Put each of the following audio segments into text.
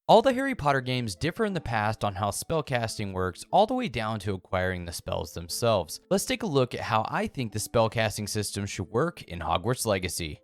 All the Harry Potter games differ in the past on how spellcasting works, all the way down to acquiring the spells themselves. Let's take a look at how I think the spellcasting system should work in Hogwarts Legacy.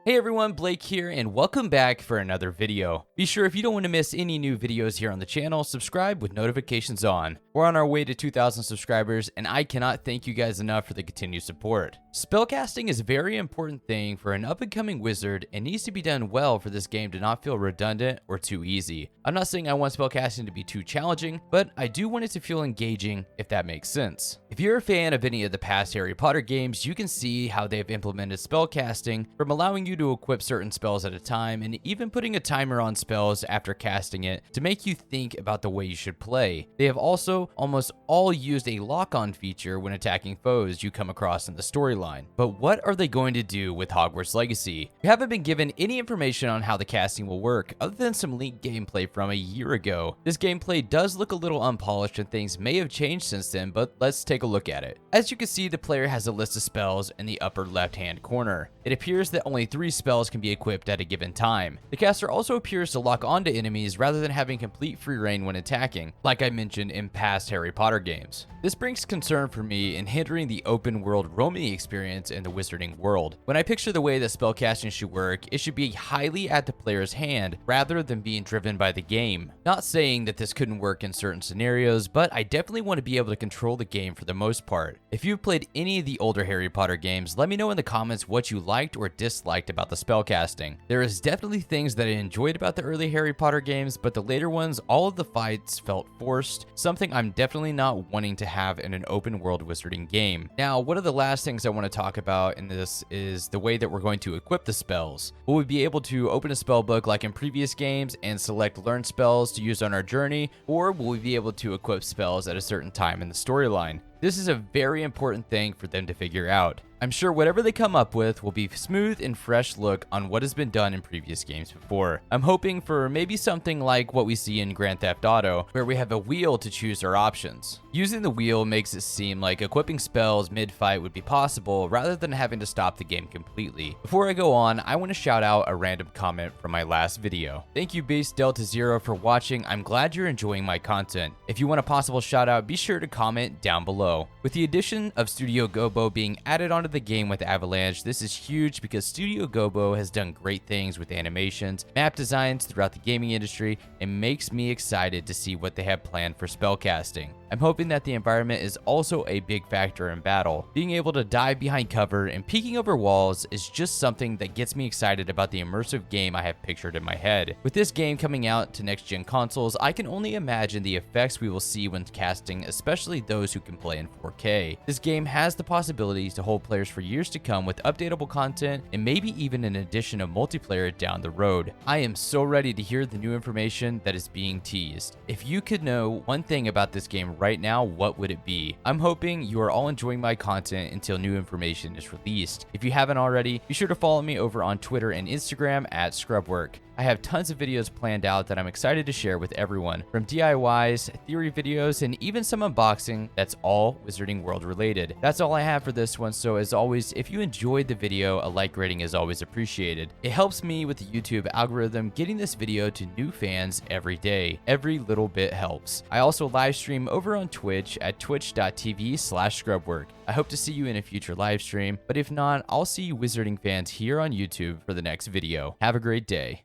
Hey everyone, Blake here, and welcome back for another video. Be sure if you don't want to miss any new videos here on the channel, subscribe with notifications on. We're on our way to 2,000 subscribers, and I cannot thank you guys enough for the continued support. Spellcasting is a very important thing for an up-and-coming wizard and needs to be done well for this game to not feel redundant or too easy. I'm not saying I want spellcasting to be too challenging, but I do want it to feel engaging, if that makes sense. If you're a fan of any of the past Harry Potter games, you can see how they've implemented spellcasting from allowing you to equip certain spells at a time and even putting a timer on spells after casting it to make you think about the way you should play. They have also almost all used a lock-on feature when attacking foes you come across in the storyline. But what are they going to do with Hogwarts Legacy? We haven't been given any information on how the casting will work other than some leaked gameplay from a year ago. This gameplay does look a little unpolished and things may have changed since then, but let's take a look at it. As you can see, the player has a list of spells in the upper left-hand corner. It appears that only 3 spells can be equipped at a given time. The caster also appears to lock onto enemies rather than having complete free reign when attacking, like I mentioned in past Harry Potter games. This brings concern for me in hindering the open world roaming experience in the wizarding world. When I picture the way that spellcasting should work, it should be highly at the player's hand rather than being driven by the game. Not saying that this couldn't work in certain scenarios, but I definitely want to be able to control the game for the most part. If you've played any of the older Harry Potter games, let me know in the comments what you liked or disliked about the spellcasting. There is definitely things that I enjoyed about the early Harry Potter games, but the later ones, all of the fights felt forced, something I'm definitely not wanting to have in an open world wizarding game. Now, one of the last things I want to talk about in this is the way that we're going to equip the spells. Will we be able to open a spell book like in previous games and select learn spells to use on our journey, or will we be able to equip spells at a certain time in the storyline? This is a very important thing for them to figure out. I'm sure whatever they come up with will be smooth and fresh look on what has been done in previous games before. I'm hoping for maybe something like what we see in Grand Theft Auto, where we have a wheel to choose our options. Using the wheel makes it seem like equipping spells mid-fight would be possible rather than having to stop the game completely. Before I go on, I want to shout out a random comment from my last video. Thank you Base Delta Zero for watching. I'm glad you're enjoying my content. If you want a possible shout out, be sure to comment down below. With the addition of Studio Gobo being added onto the game with Avalanche, this is huge because Studio Gobo has done great things with animations, map designs throughout the gaming industry, and makes me excited to see what they have planned for spellcasting. I'm hoping that the environment is also a big factor in battle. Being able to dive behind cover and peeking over walls is just something that gets me excited about the immersive game I have pictured in my head. With this game coming out to next-gen consoles, I can only imagine the effects we will see when casting, especially those who can play in 4K. This game has the possibility to hold players for years to come with updatable content and maybe even an addition of multiplayer down the road. I am so ready to hear the new information that is being teased. If you could know one thing about this game right now, what would it be? I'm hoping you are all enjoying my content until new information is released. If you haven't already, be sure to follow me over on Twitter and Instagram at Scrubwork. I have tons of videos planned out that I'm excited to share with everyone, from DIYs, theory videos, and even some unboxing that's all Wizarding World related. That's all I have for this one, so as always, if you enjoyed the video, a like rating is always appreciated. It helps me with the YouTube algorithm getting this video to new fans every day. Every little bit helps. I also live stream over on Twitch at twitch.tv/scrubwork. I hope to see you in a future live stream, but if not, I'll see you Wizarding fans here on YouTube for the next video. Have a great day.